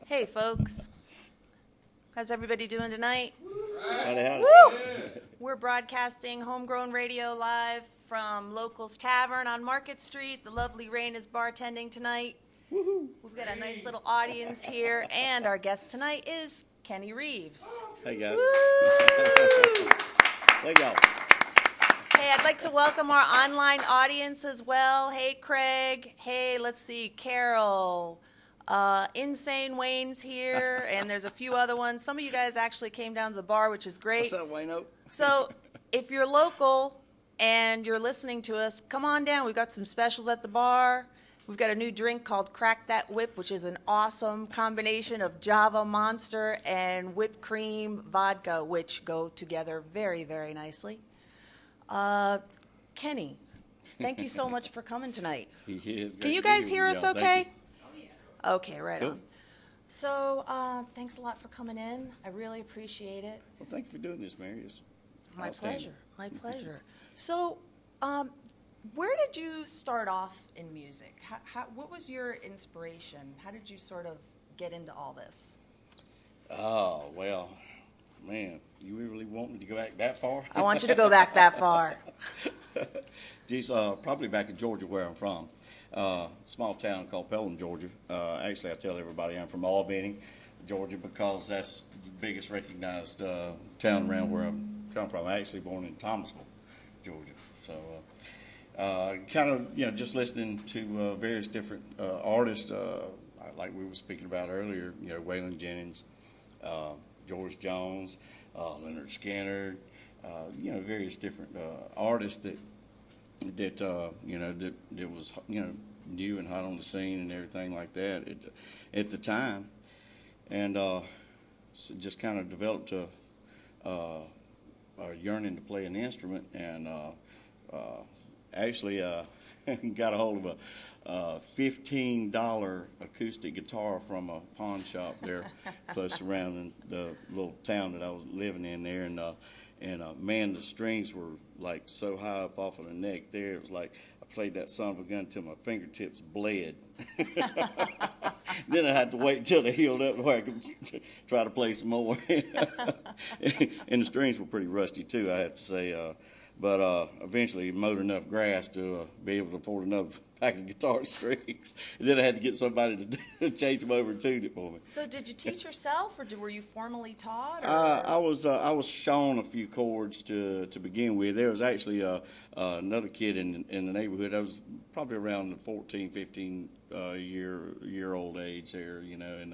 Hey, folks. How's everybody doing tonight? Howdy, howdy. Woo! We're broadcasting Homegrown Radio live from Locals Tavern on Market Street. The lovely Rain is bartending tonight. Woohoo. We've got a nice little audience here, and our guest tonight is Kenny Reeves. Hey, guys. Woo! There you go. Hey, I'd like to welcome our online audience as well. Hey, Craig. Hey, let's see, Carol. Insane Wayne's here, and there's a few other ones. Some of you guys actually came down to the bar, which is great. What's up, Wayno? So if you're local and you're listening to us, come on down. We've got some specials at the bar. We've got a new drink called Crack That Whip, which is an awesome combination of Java Monster and whipped cream vodka, which go together very, very nicely. Kenny, thank you so much for coming tonight. Can you guys hear us okay? Okay, right Cool. on. So, thanks a lot for coming in. I really appreciate it. Well, thank you for doing this, Mary. It's My outstanding. pleasure. My pleasure. So, where did you start off in music? What was your inspiration? How did you sort of get into all this? Oh, well, man, you really want me to go back that far? I want you to go back that far. Geez, probably back in Georgia, where I'm from. Small town called Pelham, Georgia. Actually, I tell everybody I'm from Albany, Georgia, because that's the biggest recognized town around where I come from. I'm actually born in Thomasville, Georgia. So, kind of, just listening to various different artists, like we were speaking about earlier, Waylon Jennings, George Jones, Leonard Skinner, various different artists that was new and hot on the scene and everything like that at the time, and so just kind of developed a yearning to play an instrument, and actually got a hold of a $15 acoustic guitar from a pawn shop there close around in the little town that I was living in there, and man, the strings were like so high up off of the neck there. It was like I played that son of a gun till my fingertips bled. Then I had to wait until they healed up before I could try to play some more. And the strings were pretty rusty too, I have to say. But eventually mowed enough grass to be able to afford another pack of guitar strings. And then I had to get somebody to change them over and tune it for me. So did you teach yourself, or were you formally taught? Or? I was shown a few chords to begin with. There was actually another kid in the neighborhood. I was probably around the 14, 15 year old age there, and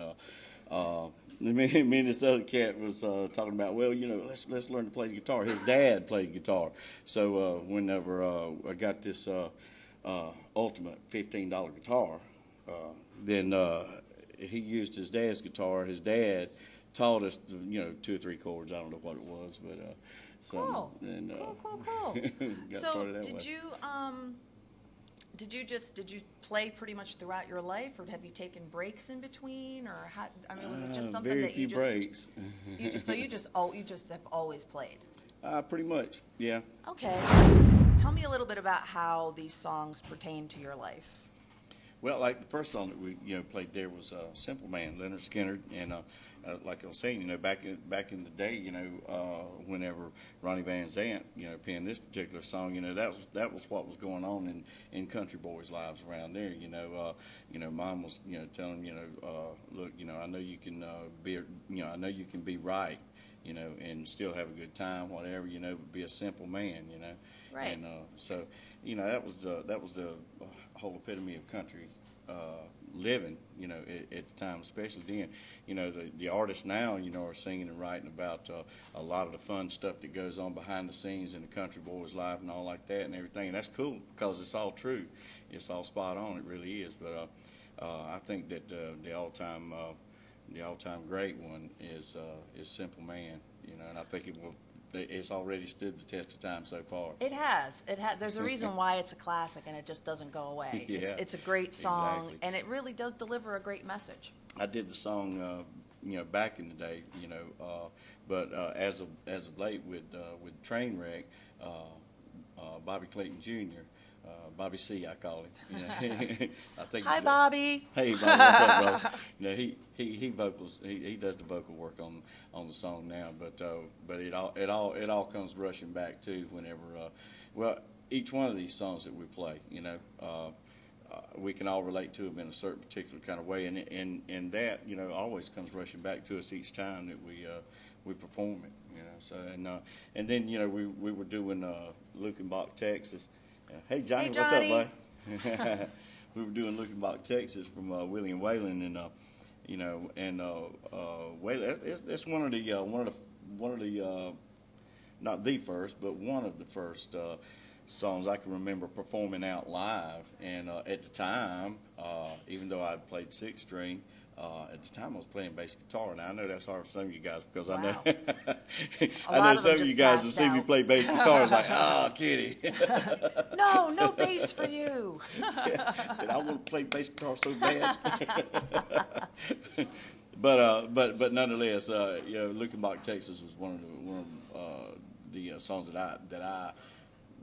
me and this other cat was talking about, well, let's learn to play the guitar. His dad played guitar, so whenever I got this ultimate $15 guitar, then he used his dad's guitar. His dad taught us, 2 or 3 chords. I don't know what it was, but Cool. And, Cool. got So started that did way. did you play pretty much throughout your life, or have you taken breaks in between, or how? I mean, was it just something very that you few just breaks. you just have always played? Pretty much, yeah. Okay. Tell me a little bit about how these songs pertain to your life. Well, like the first song that we played there was "Simple Man," Leonard Skinner, and like I was saying, back in the day, whenever Ronnie Van Zant, penned this particular song, that was what was going on in country boys' lives around there. Mom was telling look, I know you can I know you can be right, and still have a good time, whatever, but be a simple man, Right. And so that was the whole epitome of country living, at the time, especially then. The artists now, are singing and writing about a lot of the fun stuff that goes on behind the scenes in the country boy's life and all like that and everything. And that's cool because it's all true. It's all spot on. It really is. But I think that the all-time great one is Simple Man. And I think it's already stood the test of time so far. It has. There's a reason why it's a classic, and it just doesn't go away. Yeah, it's a great song, exactly. and it really does deliver a great message. I did the song, back in the day, but as of late with Trainwreck, Bobby Clayton Jr. Bobby C, I call him. You know, I think Hi, he's, Bobby. Hey, Bobby, what's up, bro? You know, he vocals. He does the vocal work on the song now. But it all comes rushing back too whenever. Well, each one of these songs that we play, you know, we can all relate to them in a certain particular kind of way, and that, you know, always comes rushing back to us each time that we perform it. You know, so and then, you know, we were doing Lukenbach, Texas. Hey Johnny, Hey, Johnny. What's up, bud? We were doing Lukenbach, Texas from Willie and Waylon, and you know, and Waylon. It's one of the not the first, but one of the first songs I can remember performing out live. And at the time, even though I played six string, at the time I was playing bass guitar. Now I know that's hard for some of you guys because I know I know some of you guys will see me play bass guitar and like, oh, Kenny. No bass for you. And I want to play bass guitar so bad. But nonetheless, you know, Lukenbach, Texas was one of the songs that I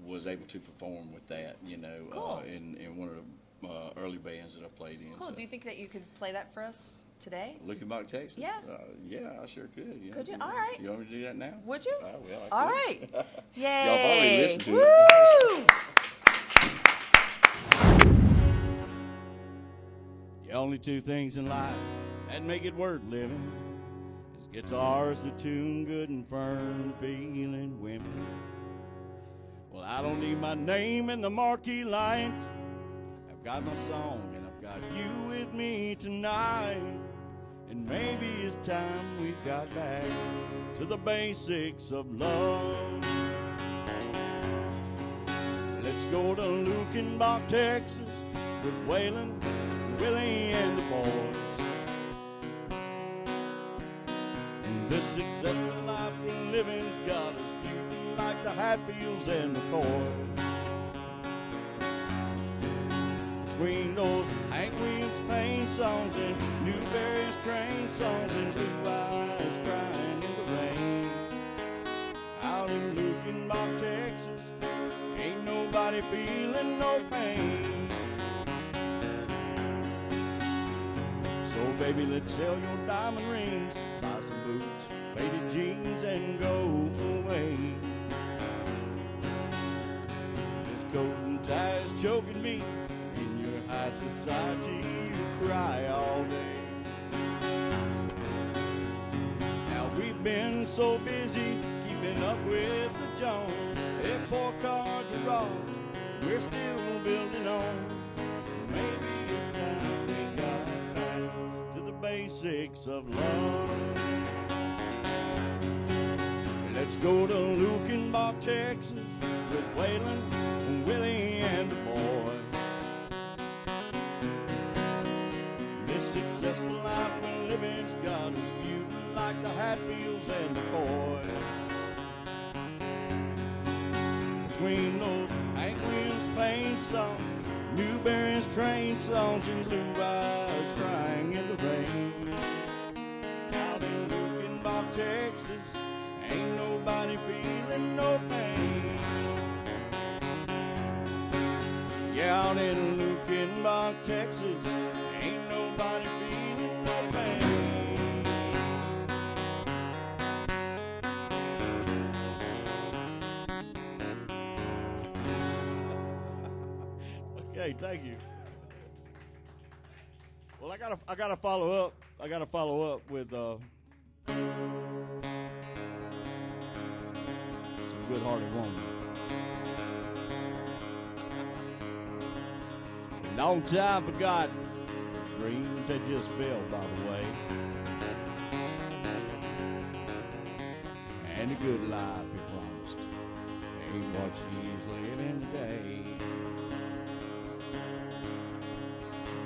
was able to perform with that, you know, Cool. In one of the early bands that I played in. Cool. So. Do you think that you could play that for us today? Lukenbach, Texas? Yeah. Yeah, I sure could. Yeah. Could you? All right. You want me to do that now? Would you? Well, I All could. right. Yay. Y'all have already listened to Woo! it. The only two things in life that make it worth living is guitars that tune good and firm, feeling women. Well, I don't need my name in the marquee lights. I've got my song and I've got you with me tonight. And maybe it's time we got back to the basics of love. Let's go to Lukenbach, Texas with Waylon, Willie, and the boys. And this successful life we're living's got us feuding like the Hatfields and the McCoys. Between those Hank Williams Payne songs and Newberry's Train songs and Blue Eyes Crying in the Rain, out in Lukenbach, Texas, ain't nobody feeling no pain. So baby, let's sell your diamond rings, buy some boots, faded jeans, and go away. This coat and tie is choking me. In your high society, you cry all day. Now we've been so busy keeping up with the Jones. That four-car garage we're still building on. Maybe it's time we got back to the basics of love. Let's go to Lukenbach, Texas with Waylon, Willie, and the boys. This successful life we're living's got us feuding like the Hatfields and the McCoys. Between those Hank Williams Payne songs, Newberry's Train songs, and Blue Eyes Crying in the Rain, out in Lukenbach, Texas, ain't nobody feeling no pain. Yeah, out in Lukenbach, Texas, ain't nobody feeling no pain. Okay, thank you. Well, I gotta follow up. I gotta follow up with some good-hearted woman. Long time forgot dreams that just fell by the way, and the good life you promised ain't what she's living today.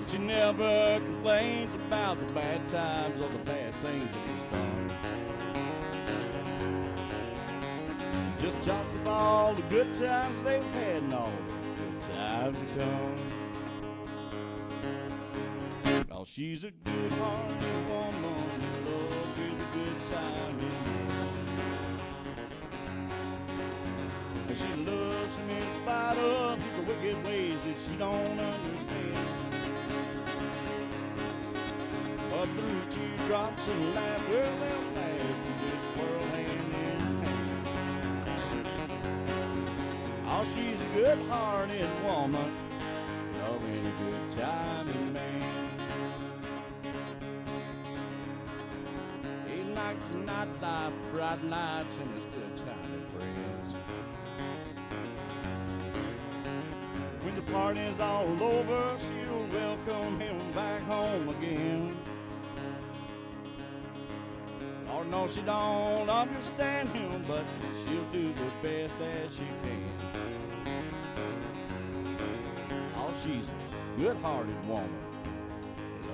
But she never complains about the bad times or the bad things that he's done. Just talks of all the good times they've had and all the good times to come. Oh, she's a good-hearted woman in love with a good time in love. she loves him in spite of his wicked ways that she don't understand. But through teardrops and laughter, they'll pass through this world hand in hand. Oh, she's a good-hearted woman, loving a good timing man. He likes the nightlife, bright lights, and his good timing friends. When the party's all over, she'll welcome him back home again. Oh no, she don't understand him, but she'll do the best that she can. Oh, she's a good-hearted woman,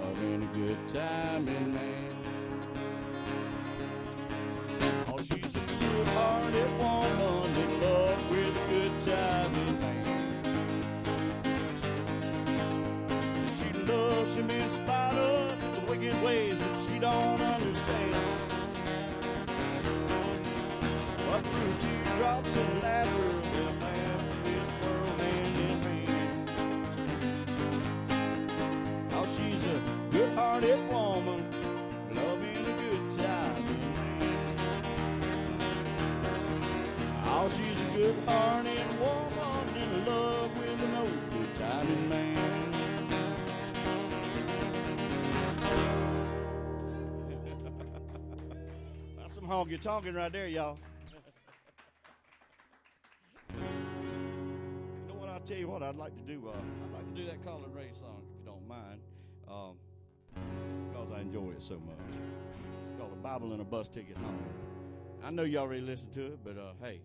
loving a good timing man. Oh, she's a good-hearted woman in love with a good timing man. And she loves him in spite of his wicked ways that she don't understand. But through teardrops and laughter, they'll pass this world hand in hand. Oh, she's a good-hearted woman, loving a good timing man. Oh, she's a good-hearted woman in love with an old good timing man. That's some honky tonkin' right there, y'all. I'll tell you what I'd like to do. I'd like to do that Colin Ray song, if you don't mind, because I enjoy it so much. It's called A Bible and a Bus Ticket Home. I know you already listened to it, but hey,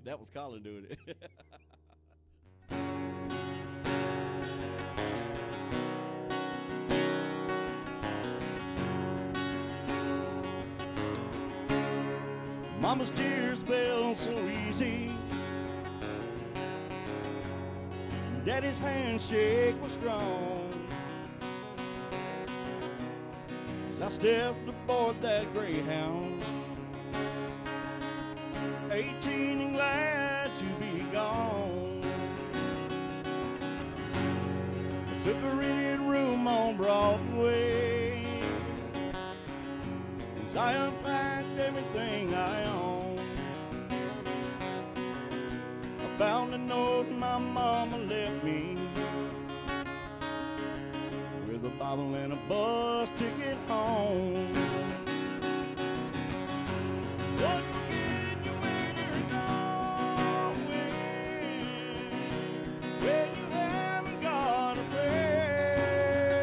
that was Colin doing it. Mama's tears fell so easy, Daddy's handshake was strong. As I stepped aboard that Greyhound, 18 and glad to be gone. I took a rented room on Broadway as I unpacked everything I owned. Found a note my mama left me with a Bible and a bus ticket home. Won't forget you when you're going, when you haven't got a prayer.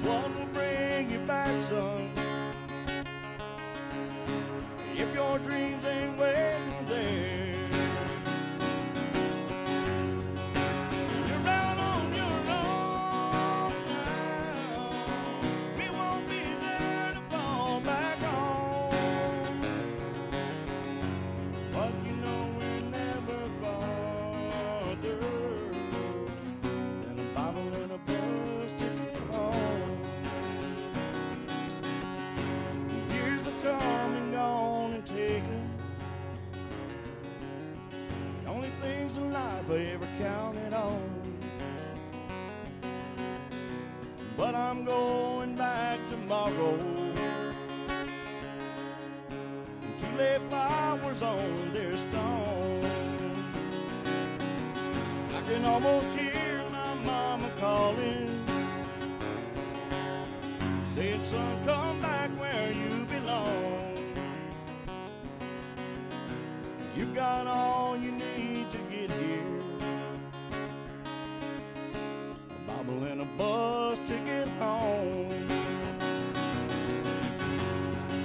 One will bring you back, son, if your dreams ain't waiting there. You're out on your own now. We won't be there to fall back home. But you know we're never farther than a Bible and a bus ticket home. Years have come and gone and taken only things in life I ever counted on. But I'm going back tomorrow to lay flowers on their stone. I can almost hear my mama calling, saying, son, come back where you belong. You got all you need to get here, a Bible and a bus ticket home.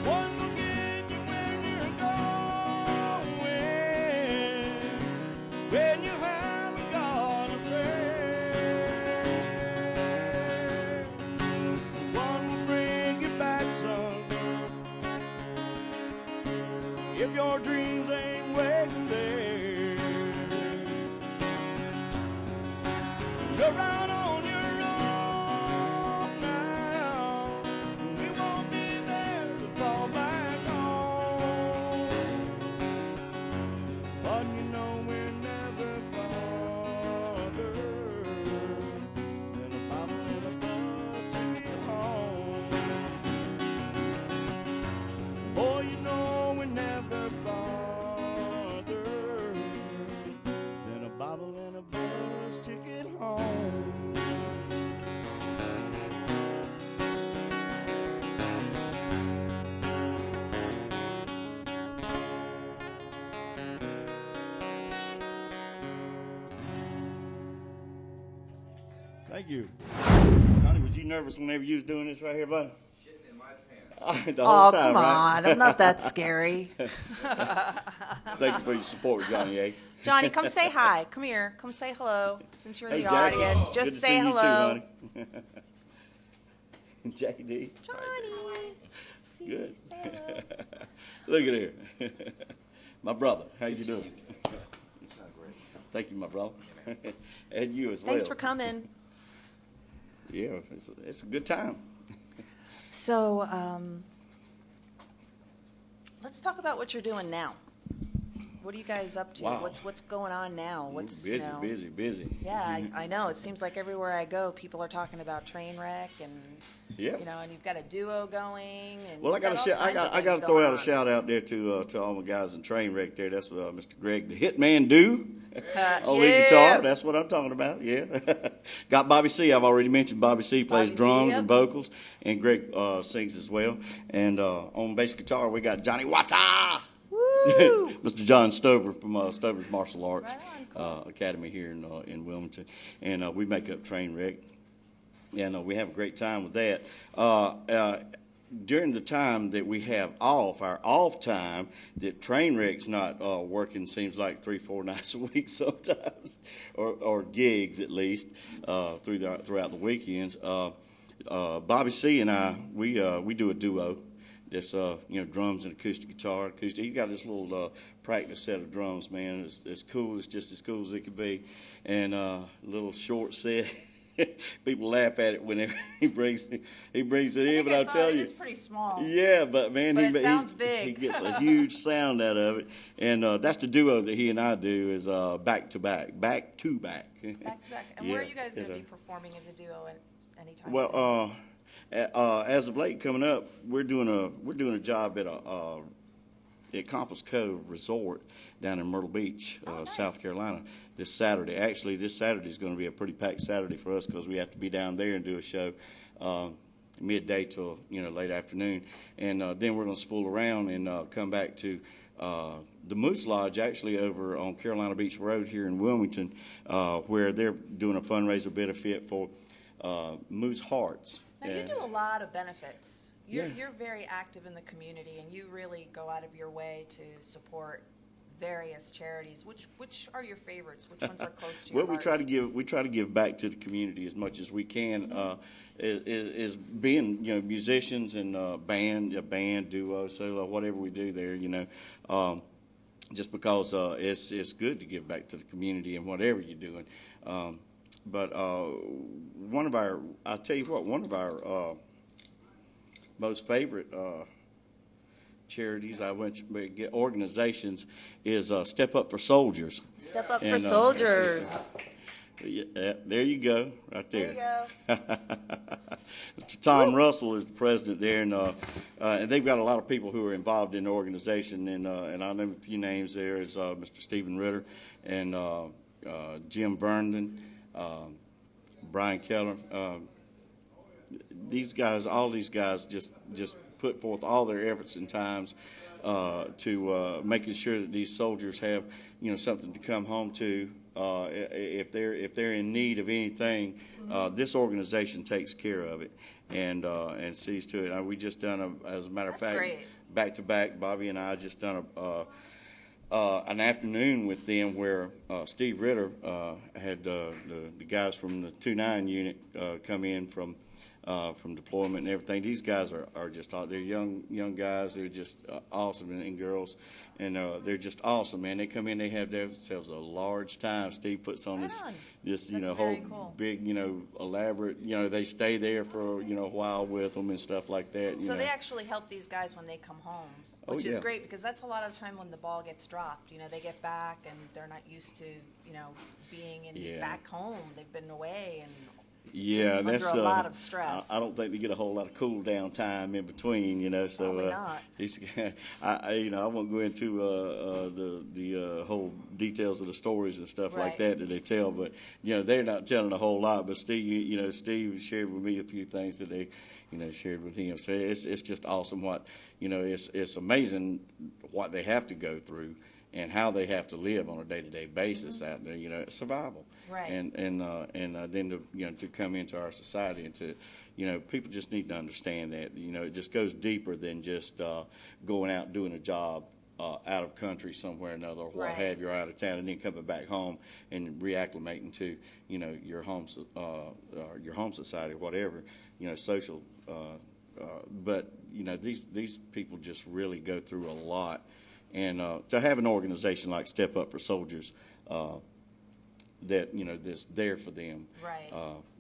One will get you when you're going, when you haven't got a prayer. One will bring you back, son, if your dreams ain't waiting there. You're out on your own now. We won't be there to fall back on. Thank you. Johnny, was you nervous whenever you was doing this right here, bud? Shitting in my pants. The whole time, come right? on. I'm not that scary. Thank you for your support, Johnny A. Johnny, come say hi. Come here. Come say hello. Since you're in Hey, the Jackie. audience, Good just to say see hello. You too, honey. JD. Johnny. See, Good. say hello. Look at here. My brother. How you doing? It's not great. Thank you, my brother. And you as well. Thanks for coming. Yeah, it's a good time. So, let's talk about what you're doing now. What are you guys up to? Wow. What's going on now? Busy. Yeah, I know. It seems like everywhere I go, people are talking about Trainwreck, and Yeah. and you've got a duo going. And Well, I you've got to all kinds of I got to things throw going out a on. shout out there to all my guys in Trainwreck there. That's Mr. Greg, the Hitman Do. On lead guitar, that's what I'm talking about. Yeah, got Bobby C. I've already mentioned Bobby C. plays Bobby C, drums yep. and vocals, and Greg sings as well. And on bass guitar, we got Johnny Wata. Woo! Mr. John Stover from Stover's Martial Arts Right on, Academy here in Wilmington, and we make up Trainwreck, and we have a great time with that. During the time that we have off, our off time, that Trainwreck's not working, seems like 3-4 nights a week sometimes, or gigs at least throughout the weekends. Bobby C. and I, we do a duo. This drums and acoustic guitar. He's got this little practice set of drums, man. It's cool. It's just as cool as it could be, and a little short set. People laugh at it whenever he brings it in, but I'll tell you, it's pretty small. yeah, but man, But it sounds big. he gets a huge sound out of it, and that's the duo that he and I do is back to back. Back to back. And Yeah, where are you guys going to it, be performing as a duo anytime soon? Well, as of late coming up, we're doing a job at Compass Cove Resort down in Myrtle Beach, Nice. South Carolina, this Saturday. Actually, this Saturday is going to be a pretty packed Saturday for us because we have to be down there and do a show midday till late afternoon, and then we're going to spool around and come back to the Moose Lodge, actually over on Carolina Beach Road here in Wilmington, where they're doing a fundraiser benefit for Moose Hearts. Now, you do a lot of benefits. Yeah. You're very active in the community, and you really go out of your way to support various charities. Which are your favorites? Which ones are close to your Well, heart? we try to give back to the community as much as we can. Is being musicians and band duo, so whatever we do there, just because it's good to give back to the community and whatever you're doing. But I'll tell you what, one of our most favorite charities, organizations, is Step Up for Soldiers. Step Up for And, Soldiers. Yeah, there you go, right there. There you go. Tom Russell is the president there, and they've got a lot of people who are involved in the organization, and I'll name a few names there. Is Mr. Stephen Ritter and Jim Vernon, Brian Keller. All these guys just put forth all their efforts and times to making sure that these soldiers have something to come home to. If they're in need of anything, this organization takes care of it and sees to it. We just done as a matter of fact, great. back to back. Bobby and I just done an afternoon with them where Steve Ritter had the guys from the 2-9 unit come in from deployment and everything. These guys are just they're young guys. They're just awesome, and girls, and they're just awesome, man. They come in, they have themselves a large time. Steve puts on this That's whole very cool. big elaborate. They stay there for a while with them and stuff like that. So they actually help these guys when they come home, which is yeah. great because that's a lot of time when the ball gets dropped. They get back and they're not used to being back home. They've been away and Yeah, under that's a lot of stress. I don't think they get a whole lot of cool down time in between, So Probably not. I won't go into the whole details of the stories and stuff like Right. that they tell, but they're not telling a whole lot. But Steve, Steve shared with me a few things that they, shared with him. So it's just awesome what it's amazing what they have to go through. and how they have to live on a day-to-day basis out there. You know, it's survival. Right. And then to, you know, to come into our society and to, you know, people just need to understand that, you know, it just goes deeper than just going out and doing a job out of country somewhere or another, or what have you, or out of town, and then coming back home and reacclimating to, you know, your home society, whatever, you know, social. But you know, these people just really go through a lot, and to have an organization like Step Up for Soldiers that, you know, that's there for them, Right.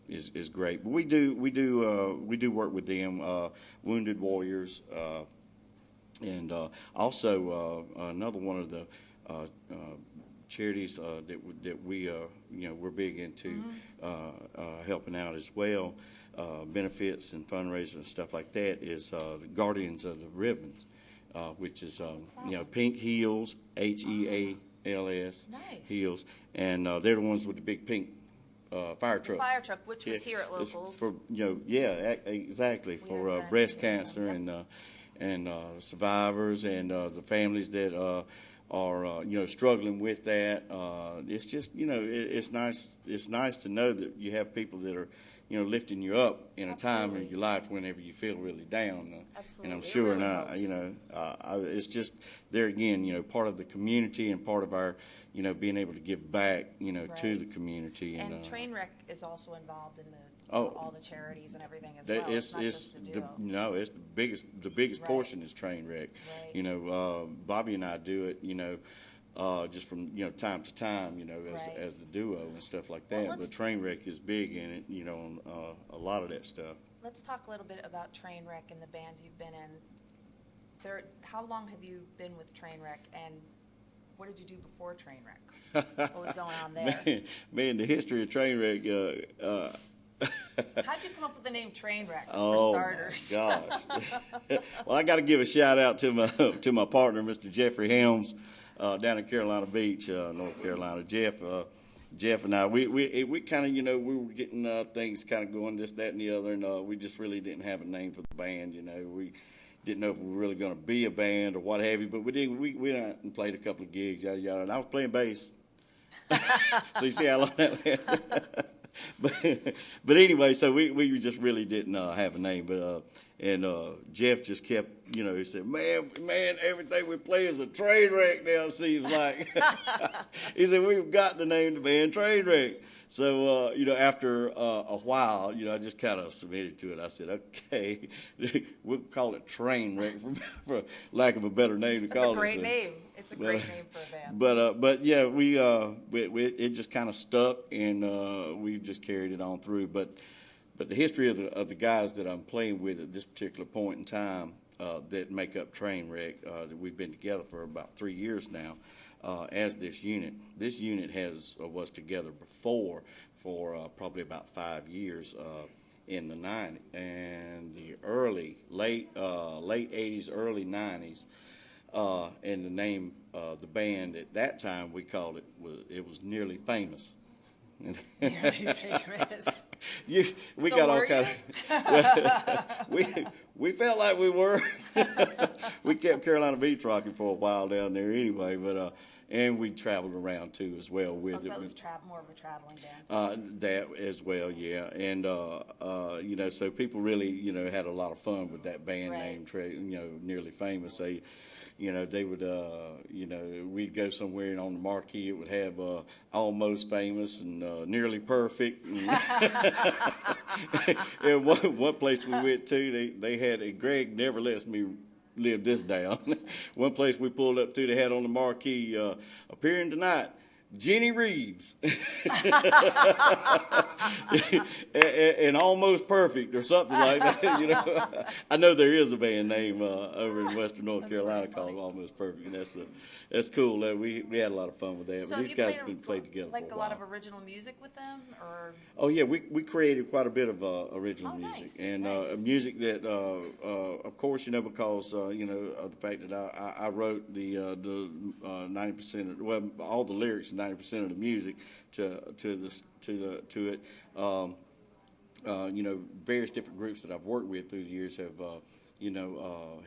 Is great. But we do work with them, Wounded Warriors. And also another one of the charities that we you know, we're big into helping out as well, benefits and fundraisers and stuff like that, is the Guardians of the Ribbons, which is you know, Pink Heels, HEALS, Nice. Heels, and they're the ones with the big pink fire truck. Fire truck, which was here at It's Locals. for, you know, yeah, exactly, We for have that. breast cancer and survivors and the families that are you know, struggling with that. It's just, you know, it's nice. It's nice to know that you have people that are, you know, lifting you up in a time Absolutely. in your life whenever you feel really down. Absolutely. And I'm It sure, really and helps. you know, it's just there again, you know, part of the community and part of our, you know, being able to give back, you know, to Right. the community. And Trainwreck is also involved in Oh. all the charities and everything as That well. It's not just the duo. no, it's the biggest Right. portion is Trainwreck. Right. You know, Bobby and I do it, you know, just from, you know, time to time, you know, Right. as the duo and stuff like Well, that. let's- But Trainwreck is big in it, you know, on a lot of that stuff. Let's talk a little bit about Trainwreck and the bands you've been in. How long have you been with Trainwreck, and what did you do before Trainwreck? What was going on there? Man, the history of Trainwreck. How'd you come up with the name Trainwreck, Oh, for starters? my gosh. Well, I got to give a shout out to my partner, Mr. Jeffrey Helms, down in Carolina Beach, North Carolina. Jeff and I, we kind of, you know, we were getting things kind of going, this, that, and the other, and we just really didn't have a name for the band. You know, we didn't know if we were really going to be a band or what have you, but we did. We went out and played a couple of gigs, yada yada, and I was playing bass. So you see how long that lasted. But anyway, so we just really didn't have a name, but and Jeff just kept, you know, he said, man, everything we play is a train wreck now, it seems like. He said, we've got to name the band Trainwreck. So, you know, after a while, you know, I just kind of submitted to it. I said, okay, we'll call it Trainwreck for lack of a better name to That's call a it. great So- name. It's a great name for a band. but yeah, we it just kind of stuck, and we just carried it on through. But the history of the guys that I'm playing with at this particular point in time that make up Trainwreck, that we've been together for about 3 years now, as this unit. This unit was together before for probably about 5 years. In the late 80s, early 90s. And the name of the band at that time, we called it was Nearly Famous. Nearly Famous. We So got all were kind of. We felt like we were. We kept Carolina Beach rocking for a while down there anyway, but and we traveled around too as well with Oh, so it. that was more of a traveling band. That as well, yeah, and you know, so people really, you know, had a lot of fun with that band Right. name, you know, Nearly Famous. They, you know, they would, you know, we'd go somewhere and on the marquee it would have Almost Famous and Nearly Perfect. And one place we went to, they had, and Greg never lets me live this down. One place we pulled up to, they had on the marquee, appearing tonight, Kenny Reeves. and Almost Perfect or something like that. You know, I know there is a band name over in Western North That's Carolina pretty called funny. Almost Perfect, and that's cool. We had a lot of fun with that. So But have these you guys played have been played together like for a a lot while. of original music with them, or Oh yeah, we created quite a bit of original Oh, music, nice, and nice. music that, of course, you know, because you know of the fact that I wrote the 90%, well, all the lyrics and 90% of the music to it. various different groups that I've worked with through the years have,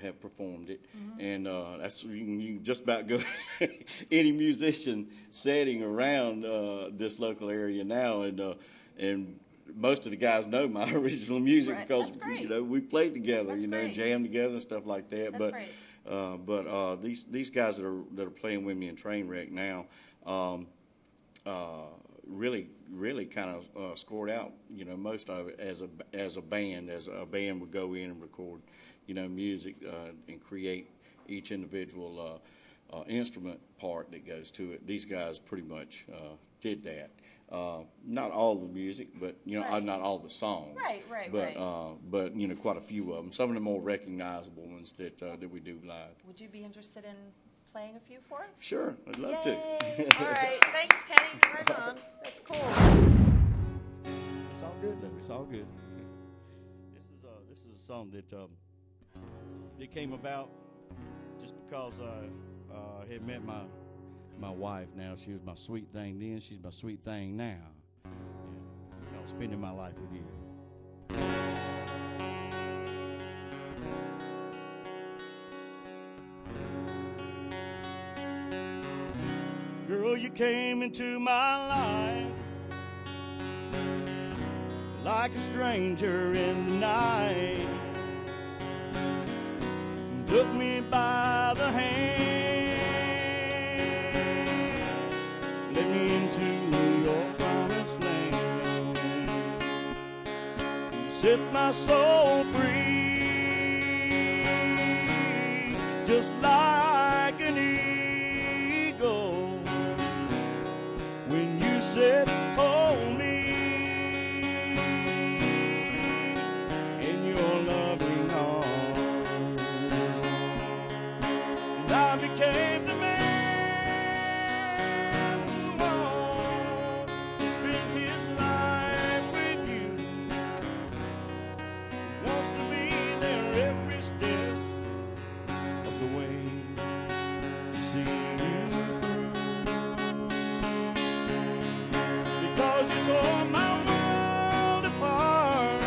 have performed it. And that's you can just about go any musician setting around this local area now, and most of the guys know my original music Right. because That's great. we played together, That's great. jammed together and stuff like that. That's great. But these guys that are playing with me in Trainwreck now. Really kind of scored out, most of it as a band would go in and record, music and create each individual instrument part that goes to it. These guys pretty much did that. Not all the music, but Right. not all the songs. Right, But right. but quite a few of them. Some of the more recognizable ones that we do live. Would you be interested in playing a few for us? Sure, I'd love Yay. to. All right. Thanks, Kenny. Right on. That's cool. It's all good though. It's all good. This is a song that came about just because I had met my wife. Now she was my sweet thing then. She's my sweet thing now. And it's called Spending My Life with You. Girl, you came into my life like a stranger in the night, took me by the hand, led me into your promised land, you set my soul free, just like an eagle. When you said, hold me in your loving arms, and I became the man who wants to spend his life with you, wants to be there every step of the way to see you. Because you tore my world apart,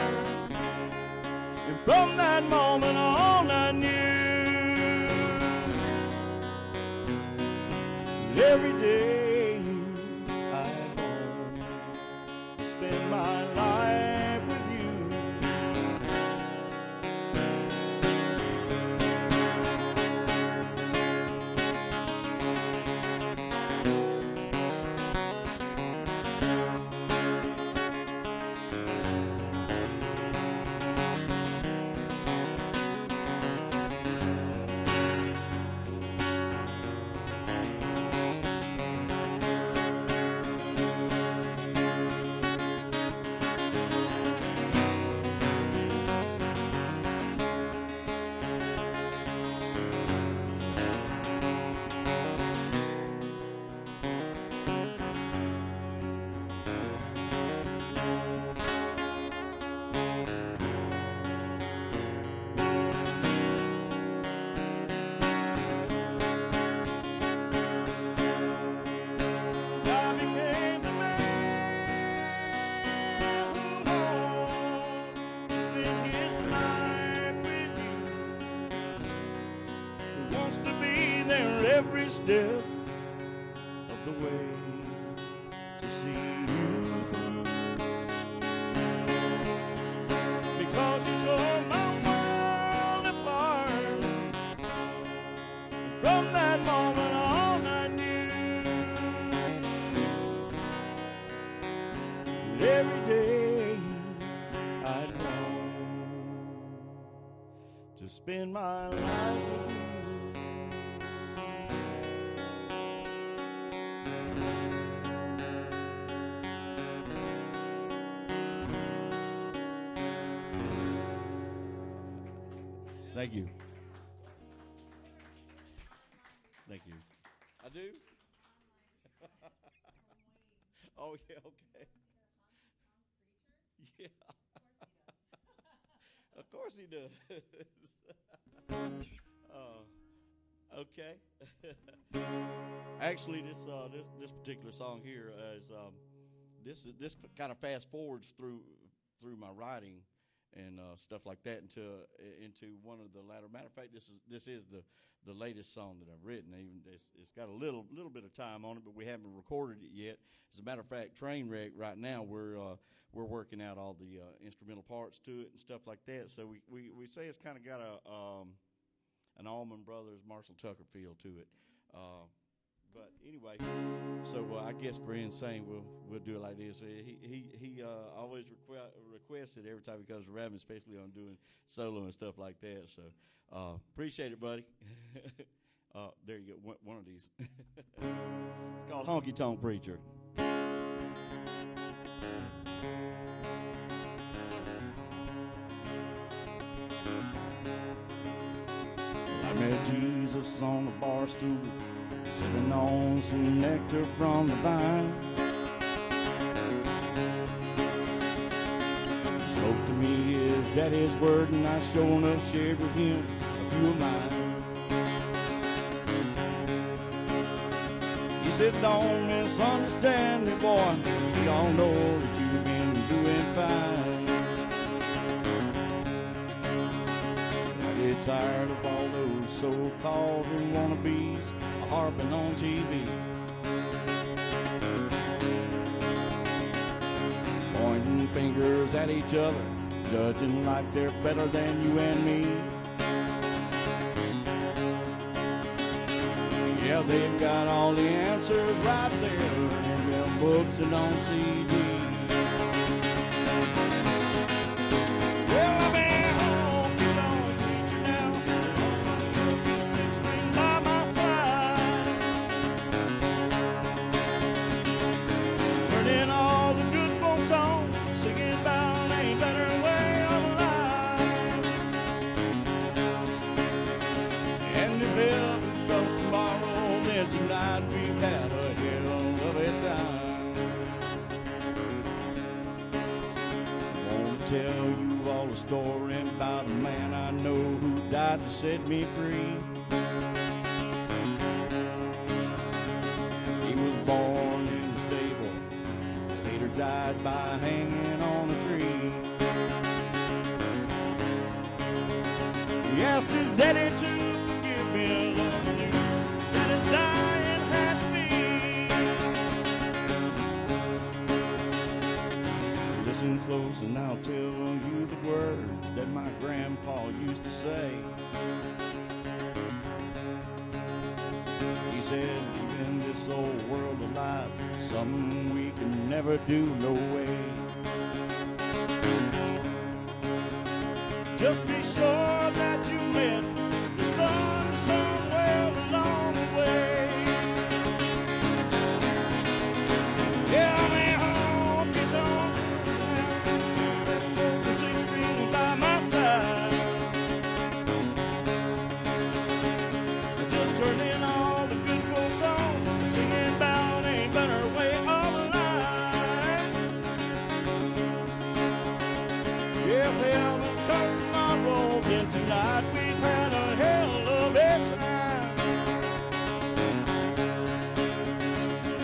and from that moment on I knew that every day I want to spend my life with you. I became the man who wants to spend his life with you, who wants to be there every step of the way to see you through. Because you tore my world apart, from that moment on I knew that every day I'd long to spend my life with you. Thank you. Thank you. I do? Oh, yeah, okay. Yeah. Of course he does. Okay. Actually, this particular song here is this kind of fast forwards through through my writing and stuff like that into one of the latter. Matter of fact, this is the latest song that I've written. Even it's got a little bit of time on it, but we haven't recorded it yet. As a matter of fact, Trainwreck right now we're working out all the instrumental parts to it and stuff like that. So we say it's kind of got an Allman Brothers Marshall Tucker feel to it. But anyway, so I guess for Insane, we'll do it like this. He always requests it every time he comes to rapping, especially on doing solo and stuff like that. So appreciate it, buddy. There you go, one of these. It's called Honky Tonk Preacher. I met Jesus on the bar stool, sipping on some nectar from the vine. Spoke to me his daddy's word, and I sure enough shared with him a few of mine. He said, don't misunderstand me, boy, we all know that you've been doing fine. I get tired of all those so-calls and wannabes harping on TV, pointing fingers at each other, judging like they're better than you and me. Yeah, they've got all the answers right there in their books and on CD. Well, I've been home, you don't preacher now, sitting by my side, turning all the good folks on, singing about a better way of life. And if heaven comes tomorrow, then tonight we've had a hell of a time. I want to tell you all a story about a man I know who died to set me free. He was born in a stable, later died by hanging on a tree. He asked his daddy to forgive me a love he knew that his dying had to be. Listen close and I'll tell you the words that my grandpa used to say. He said, in this old world of life, something we can never do, no way. Just be sure that you met the sun somewhere along the way. Yeah, I mean, honky tonk, the 6 string by my side, just turning all the good folks on, singing about a better way of life. Yeah, well, come tomorrow, then tonight we've had a hell of a time.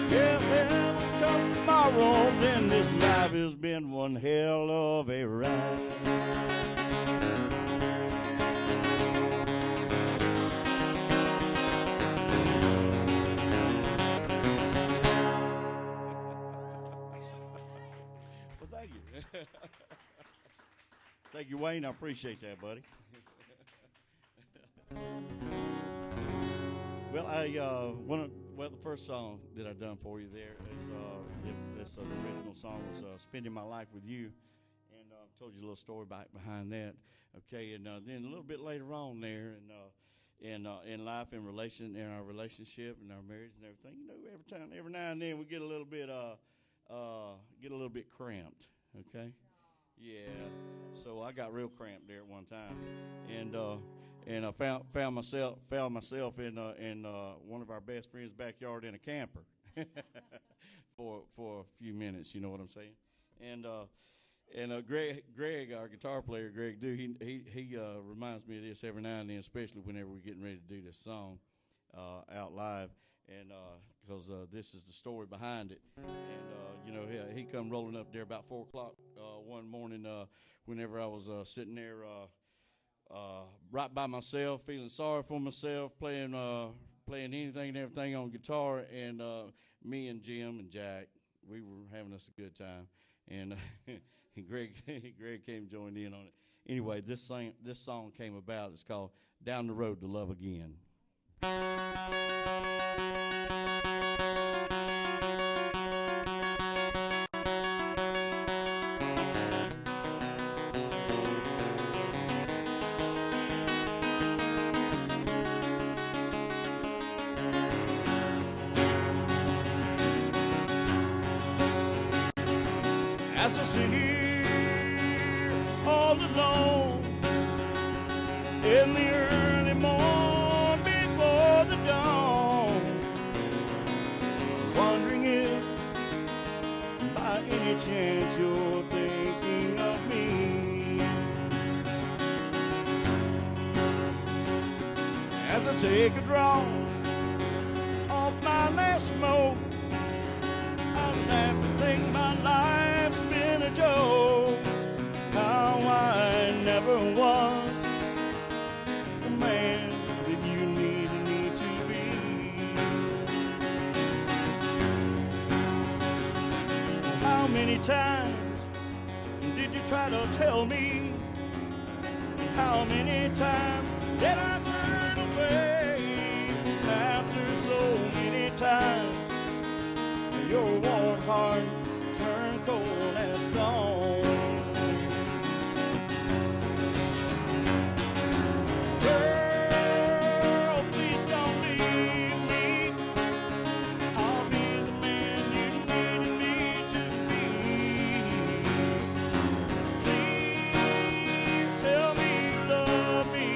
Yeah, well, come tomorrow, then this life has been one hell of a ride. Well, thank you. Thank you, Wayne. I appreciate that, buddy. Well, the first song that I done for you there is this original song was "Spending My Life with You," and told you a little story behind that. Okay, and then a little bit later on there, and in life, in our relationship, and our marriage, and everything. You know, every now and then, we get a little bit cramped. Okay. Yeah, so I got real cramped there at one time, and I found myself in one of our best friends' backyard in a camper for a few minutes. You know what I'm saying? And Greg, our guitar player, Greg he reminds me of this every now and then, especially whenever we're getting ready to do this song out live. and because this is the story behind it. And you know, he come rolling up there about 4 o'clock one morning. Whenever I was sitting there right by myself, feeling sorry for myself, playing anything and everything on guitar, and me and Jim and Jack, we were having us a good time, and Greg came and joined in on it. Anyway, this song came about. It's called "Down the Road to Love Again." As I sit here all alone in the early morning before the dawn, wondering if by any chance you're thinking of me. As I take a draw off my last smoke, I laugh and think my life's been a joke. How I never was the man that you needed me to be. How many times did you try to tell me? How many times did I turn away? After so many times, your warm heart turned cold as stone. Girl, please don't leave me. I'll be the man you needed me to be. Please tell me you love me.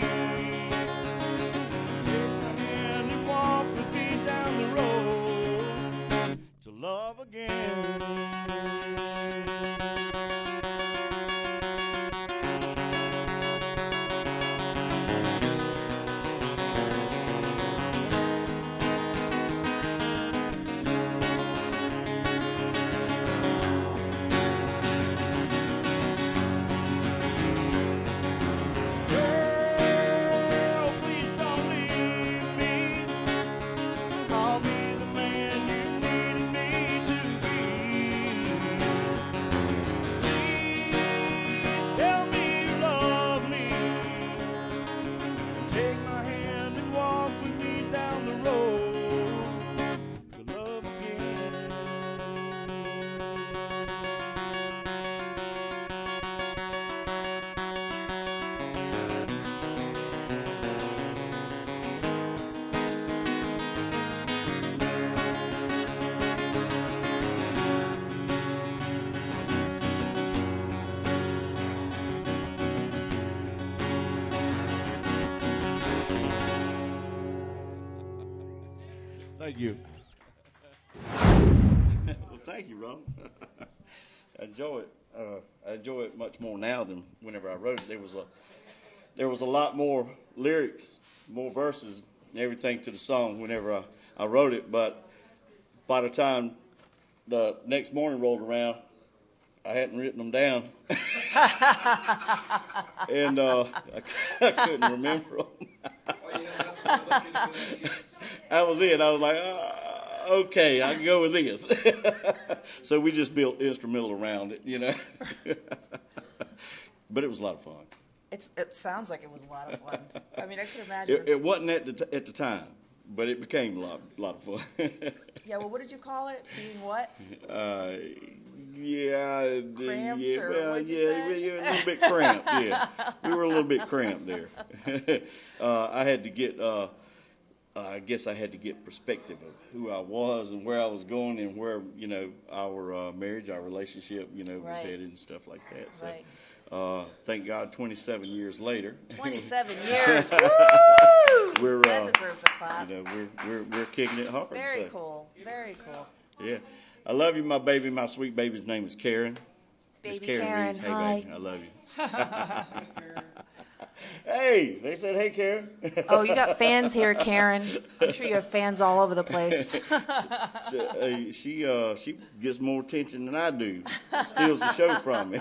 Take my hand and walk with me down the road to love again. Girl, please don't leave me. I'll be the man you needed me to be. Please tell me you love me. Take my hand and walk with me down the road to love again. Thank you. Well, thank you, Ron. I enjoy it. I enjoy it much more now than whenever I wrote it. There was a lot more lyrics, more verses, and everything to the song whenever I wrote it. But by the time the next morning rolled around, I hadn't written them down, and I couldn't remember them. That was it. I was like, okay, I can go with this. So we just built instrumental around it, you know. But it was a lot of fun. It sounds like it was a lot of fun. I mean, I could imagine. It wasn't at the time, but it became a lot of fun. Yeah, well, what did you call it? Being what? Yeah, Cramped, yeah, or well, what'd you yeah, say? we were a little bit cramped. Yeah, we were a little bit cramped there. I had to get. I guess I had to get perspective of who I was and where I was going and where, you know, our marriage, our relationship, you know, was Right. headed and stuff like that. So, Right. thank God, 27 years later, 27 years. Woo! we're That deserves a clap. you know, we're kicking it hard. Very so, cool. Very cool. Yeah, I love you, my baby. My sweet baby's name is Karen. Miss Baby Karen, Reeves. Hey, hi. baby, I love you. Hey, they said, hey, Karen. Oh, you got fans here, Karen. I'm sure you have fans all over the place. So, she gets more attention than I do. Steals the show from me.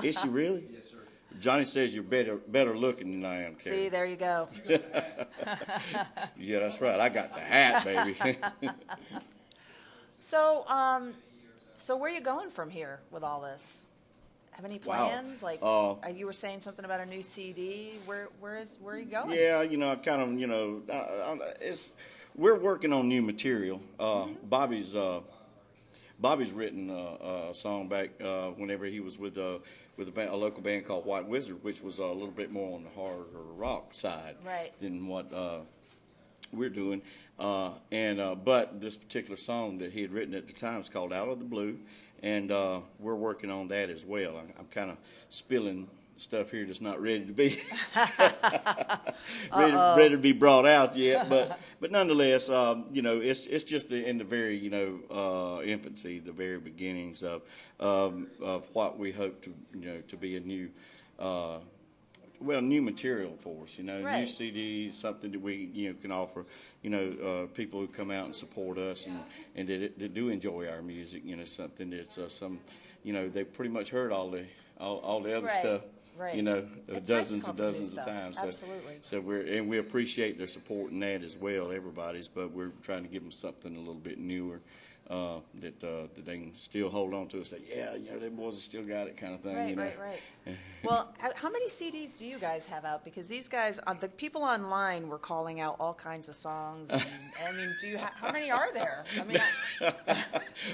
Is she really? Yes, sir. Johnny says you're better looking than I am, Karen. See, there you go. Yeah, that's right. I got the hat, baby. So, so where are you going from here with all this? Have any Wow. plans? Like, you were saying something about a new CD. Where are you going? Yeah, I kind of, we're working on new material. Bobby's written a song back whenever he was with a local band called White Wizard, which was a little bit more on the harder rock side Right. than what we're doing. But this particular song that he had written at the time is called Out of the Blue, and we're working on that as well. I'm kind of spilling stuff here that's not ready to be ready to be brought out yet, but nonetheless, it's just in the very infancy, the very beginnings of what we hope to be a new new material for us, new Right. CDs, something that we can offer, people who come out and support us and that do enjoy our music, something that's they pretty much heard all the other Right. stuff, Right. It's dozens nice to and come up with new dozens of stuff. times. So, Absolutely. So we appreciate their support in that as well, everybody's, but we're trying to give them something a little bit newer. That they can still hold on to and say, them boys have still got it, kind of thing. Right. Well, how many CDs do you guys have out? Because these guys, the people online were calling out all kinds of songs. And, I mean, how many are there? I mean,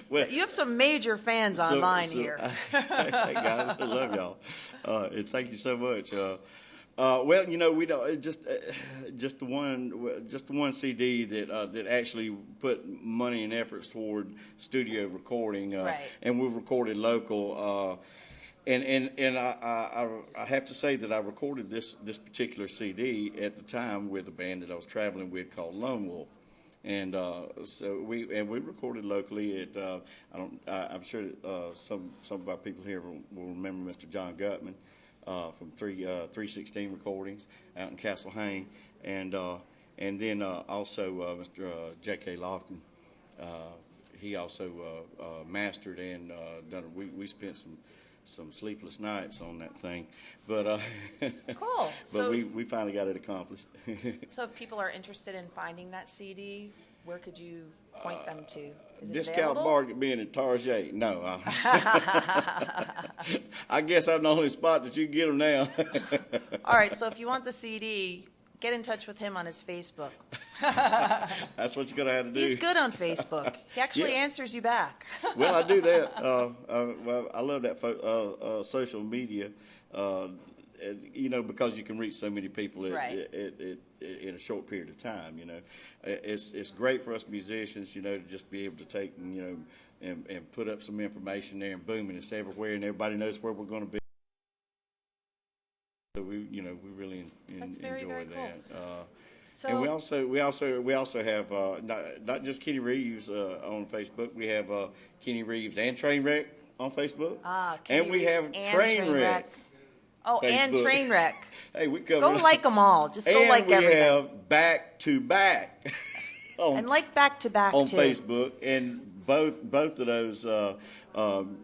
Well, you have some major fans online here. Hey guys, I love y'all, and thank you so much. We don't just the one CD that actually put money and efforts toward studio recording, Right. and we recorded local. And I have to say that I recorded this particular CD at the time with a band that I was traveling with called Lone Wolf. And so we recorded locally at I'm sure some of our people here will remember Mr. John Gutman from 316 Recordings out in Castle Hayne, and then also Mr. J.K. Lofton. He also mastered and done. We spent some sleepless nights on that thing, but Cool. but So, we finally got it accomplished. so if people are interested in finding that CD, where could you point them to? Is it Discount available? market being at Target. No, I guess I'm the only spot that you can get them now. All right. So if you want the CD, get in touch with him on his Facebook. That's what you're gonna have to do. He's good on Facebook. He actually Yeah. answers you back. Well, I do that. Well, I love that social media. Because you can reach so many people Right. in a short period of time. It's great for us musicians, to just be able to take and put up some information there, and boom, and it's everywhere, and everybody knows where we're going to be. So we really That's very, enjoy very that. So, And we also have not just Kenny Reeves on Facebook. We have Kenny Reeves and Trainwreck on Facebook. Kenny and we Reeves have and Trainwreck. Oh, and Facebook. Trainwreck. Hey, we cover. Go like them all. Just go and like we everything. have Back to Back And like back to back on too. Facebook, and both of those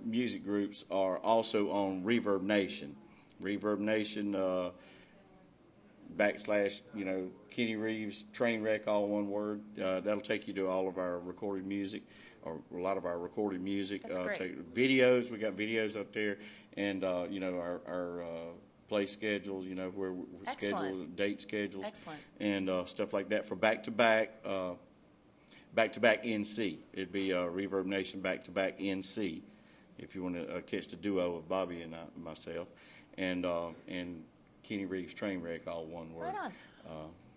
music groups are also on Reverb Nation. Reverb Nation / Kenny Reeves Trainwreck, all one word. That'll take you to all of our recorded music, or a lot of our recorded music. That's great. Videos, we got videos up there, and our play schedules. Where we schedule Excellent. date schedules. Excellent. And stuff like that for back to back NC. It'd be Reverb Nation back to back NC, if you want to catch the duo of Bobby and myself, and Kenny Reeves Trainwreck, all one word. Right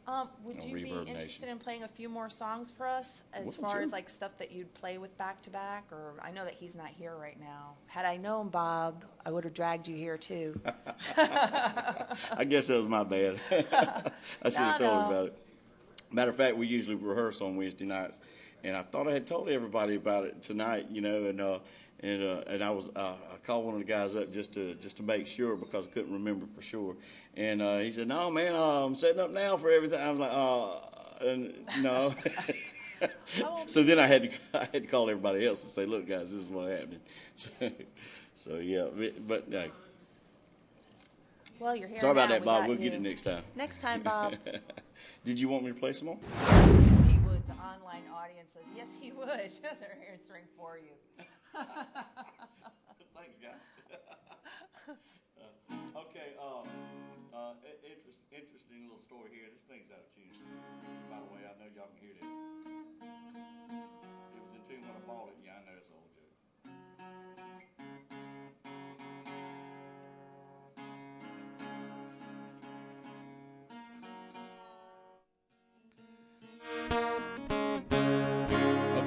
on. Would on you be Reverb interested Nation. in playing a few more songs for us, as Well, far sure. as like stuff that you'd play with back to back? Or I know that he's not here right now. Had I known, Bob, I would have dragged you here too. I guess that was my bad. I should have told No. him about it. Matter of fact, we usually rehearse on Wednesday nights, and I thought I had told everybody about it tonight, And I called one of the guys up just to make sure because I couldn't remember for sure. And he said, "No, man, I'm setting up now for everything." I was like, "No." So then I had to call everybody else and say, "Look, guys, this is what happened." So yeah, but Well, you're here sorry about now. that, We Bob. got We'll you. get it next time. Next time, Bob. Did you want me to play some more? Yes, he would. The online audience says, yes, he would. They're answering for you. Thanks, guys. Okay, interesting little story here. This thing's out of tune. By the way, I know y'all can hear that. It was in tune when I bought it. Yeah, I know it's an old joke.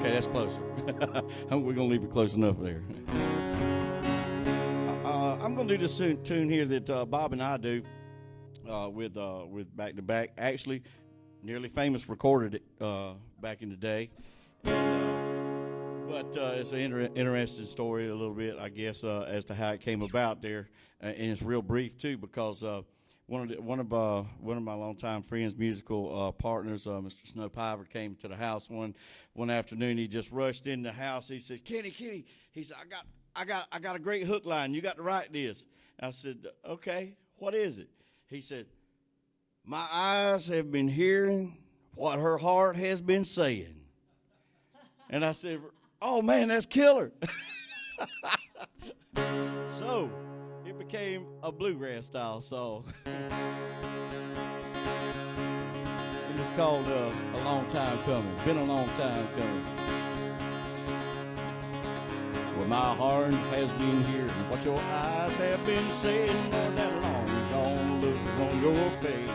Okay, that's closer. We're going to leave it close enough there. I'm going to do this tune here that Bob and I do with Back to Back. Actually, Nearly Famous recorded it back in the day. But it's an interesting story a little bit, I guess, as to how it came about there. And it's real brief, too, because one of my longtime friends, musical partners, Mr. Snow Piver, came to the house one afternoon. He just rushed in the house. He said, Kenny, he said, I got a great hook line. You got to write this. I said, okay, what is it? He said, my eyes have been hearing what her heart has been saying. And I said, oh, man, that's killer. So it became a bluegrass style song. And it's called A Long Time Coming. Been a long time coming. Well, my heart has been hearing what your eyes have been saying. More than long gone looks on your face.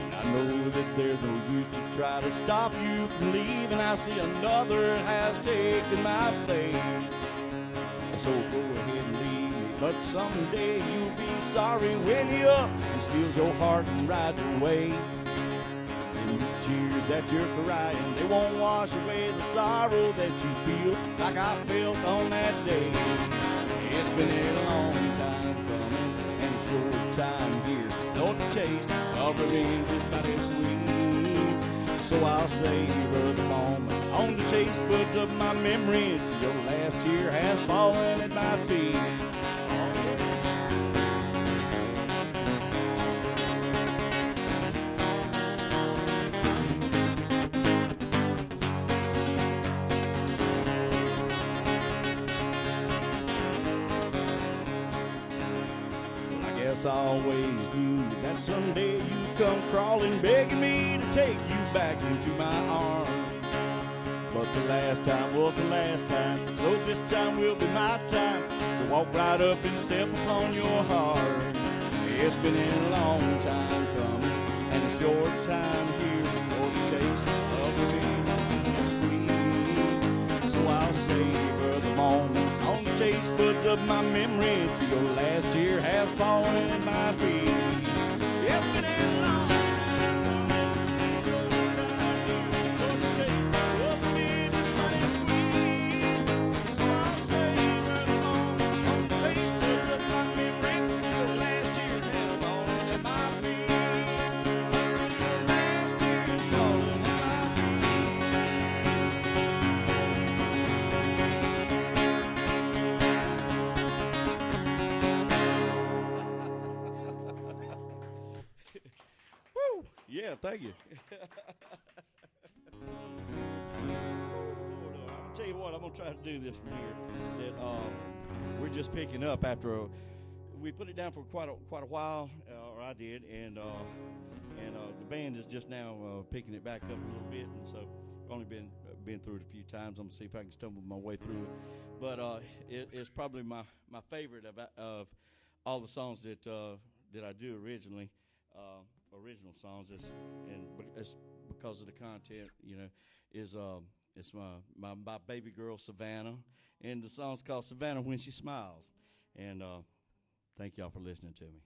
And I know that there's no use to try to stop you from leaving. I see another has taken my place. So go ahead and leave me, but someday you'll be sorry when he up and steals your heart and rides away. And the tears that you're crying, they won't wash away the sorrow that you feel like I felt on that day. It's been a long time coming and a short time here. Know the taste of revenge is mighty sweet. So I'll savor the moment on the taste buds of my memory till your last tear has fallen at my feet. I guess I always knew that someday you'd come crawling, begging me to take you back into my arms. But the last time was the last time, so this time will be my time to walk right up and step upon your heart. It's been a long time coming and a short time here for the taste of revenge sweet. So I'll savor the moment on the taste buds of my memory till your last tear has fallen at my feet. It's been a long Yeah, thank you. I'll tell you what, I'm gonna try to do this from here. That we're just picking up after we put it down for quite a while, or I did, and the band is just now picking it back up a little bit, and so I've only been through it a few times. I'm gonna see if I can stumble my way through it, but it's probably my favorite of all the songs that I do originally. Original songs and it's because of the content, is it's my baby girl Savannah, and the song's called Savannah When She Smiles, and thank y'all for listening to me.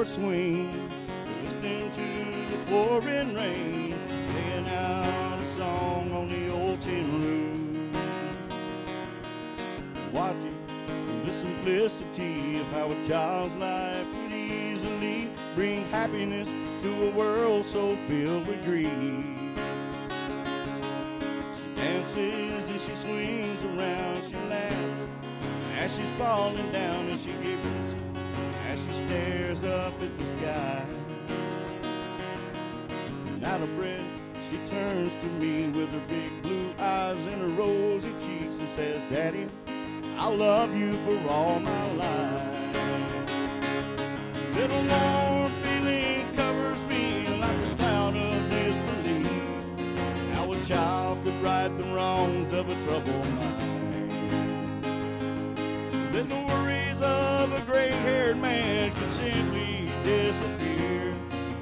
porch swing, listening to the pouring rain, laying out a song on the old tin roof, watching the simplicity of how a child's life could easily bring happiness to a world so filled with grief. She dances as she swings around, she laughs as she's falling down, and she giggles as she stares up at the sky. And out of breath, she turns to me with her big blue eyes and her rosy cheeks and says, "Daddy, I love you for all my life." Little warm feeling covers me like a cloud of disbelief. How a child could right the wrongs of a troubled mind. Then the worries of a gray-haired man could simply disappear,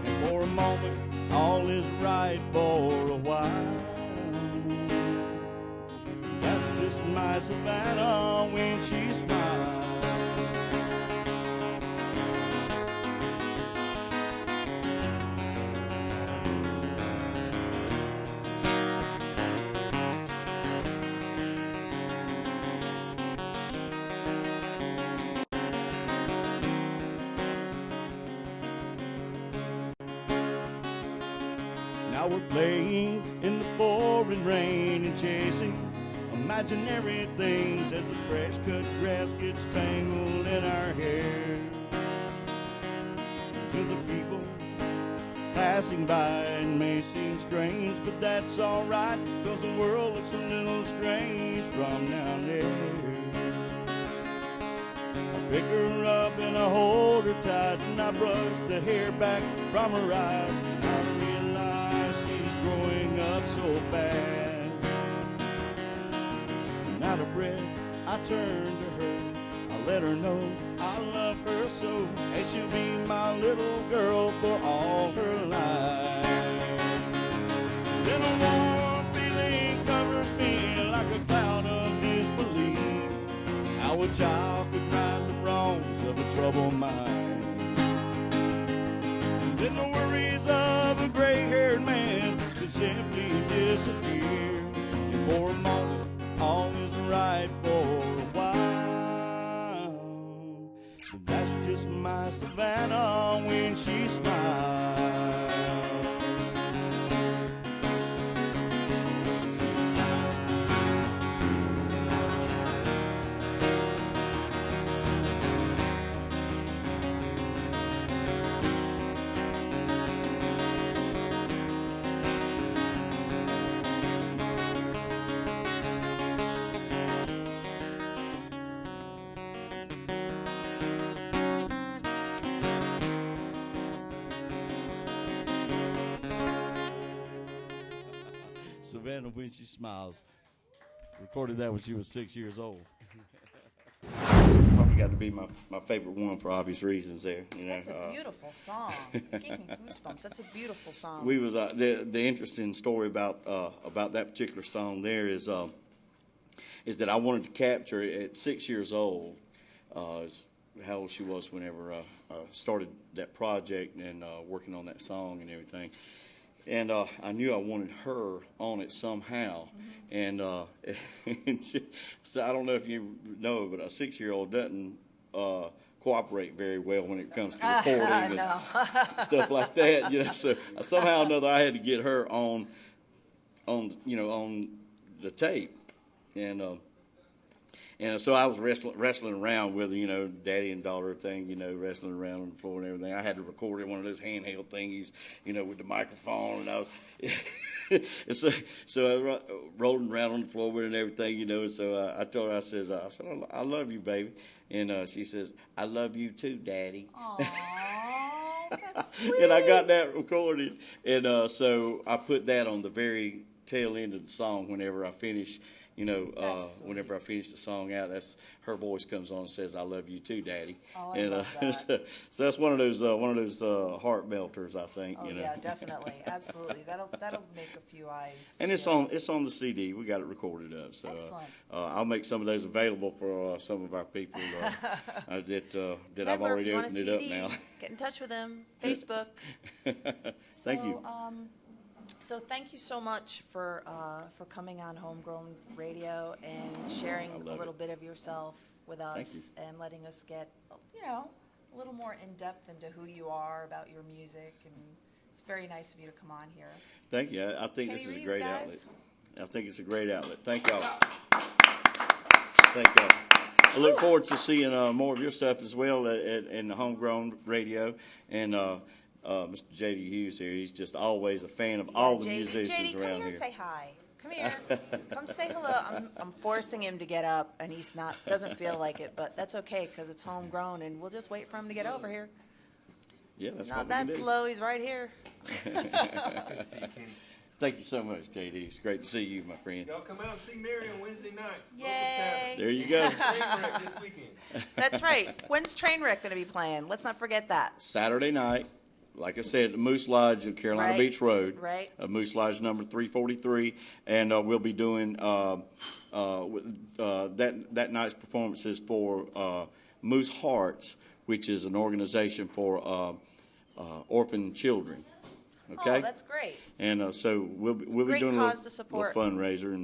and for a moment all is right for a while. That's just my Savannah when she smiles. Now we're playing in the pouring rain and chasing imaginary things as the fresh cut grass gets tangled in our hair. To the people passing by, it may seem strange, but that's alright, 'cause the world looks a little strange from down there. I pick her up and I hold her tight, and I brush the hair back from her eyes. I realize she's growing up so fast. And out of breath, I turn to her. I let her know I love her so, and she'll be my little girl for all her life. Then a warm feeling covers me like a cloud of disbelief. How a child could right the wrongs of a troubled mind. Then the worries of a gray-haired man could simply disappear, and for a moment all is right for a while. That's just my Savannah when she smiles. Savannah when she smiles. Recorded that when she was 6 years old. Probably got to be my favorite one for obvious reasons there. You know, That's a beautiful song. It gave me goosebumps. That's a beautiful song. we was the interesting story about that particular song there is that I wanted to capture at 6 years old, is how old she was whenever I started that project and working on that song and everything. And I knew I wanted her on it somehow. And so I don't know if you know, but a 6-year-old doesn't cooperate very well when it comes to recording and stuff like that. You know, so somehow or another I had to get her on the tape. And so I was wrestling around with her, you know, daddy and daughter thing, you know, wrestling around on the floor and everything. I had to record it in one of those handheld thingies, you know, with the microphone, and I was, and so I was rolling around on the floor with her and everything, you know. And so I told her, I said, I love you, baby, and she says, I love you too, Daddy. Aww, that's sweet. And I got that recorded, and so I put that on the very tail end of the song whenever I finished. That's whenever I finish the song out, that's her voice comes on and says, "I love you too, Daddy." Oh, I love that. So that's one of those heart melters, I think. Oh, yeah, definitely. Absolutely. That'll make a few eyes. And it's tear. on the CD. We got it recorded up. So Excellent. I'll make some of those available for some of our people that I've Remember, if already you want a opened it up CD, now. get in touch with them. Facebook. Thank you. So thank you so much for coming on Homegrown Radio and sharing I a love little it. bit of yourself with us Thank you. and letting us get, a little more in depth into who you are, about your music, and it's very nice of you to come on here. Thank you. I think Kenny this is a Reeves, great guys. outlet. I think it's a great outlet. Thank y'all. Thank y'all. I look forward to seeing more of your stuff as well in the Homegrown Radio. And Mr. J.D. Hughes here, he's just always a fan of all the musicians JD, come around here and here. say hi. Come here. Come say hello. I'm forcing him to get up, and he's not. Doesn't feel like it, but that's okay because it's homegrown, and we'll just wait for him to get over here. Yeah, that's Not what we that can do. slow. He's right here. Thank you so much, J.D. It's great to see you, my friend. Y'all come out and see Mary on Wednesday nights. Yay! There you go. Trainwreck this weekend. That's right. When's Trainwreck going to be playing? Let's not forget that. Saturday night, like I said, the Moose Lodge on Carolina Right, Beach Road. right. Moose Lodge number 343. And we'll be doing that night's performances for Moose Hearts, which is an organization for orphan children. Okay? Oh, that's great. And so we'll be Great doing cause to little support. fundraiser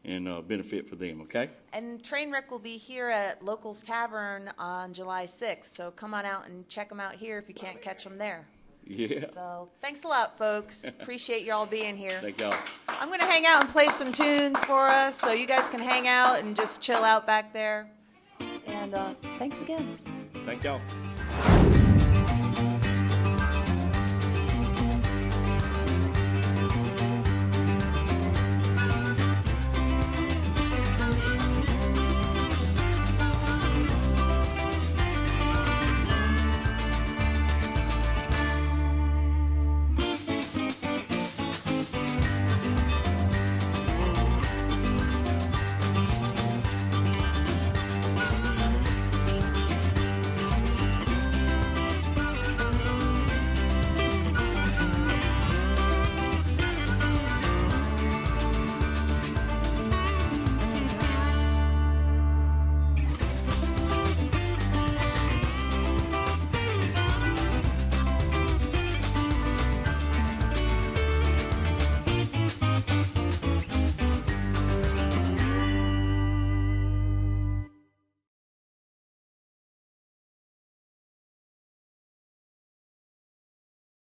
and benefit for them, okay? And Trainwreck will be here at Locals Tavern on July 6th, so come on out and check them out here if you can't catch them there. Yeah. So thanks a lot, folks. Appreciate y'all being here. Thank y'all. I'm going to hang out and play some tunes for us so you guys can hang out and just chill out back there. And thanks again. Thank y'all.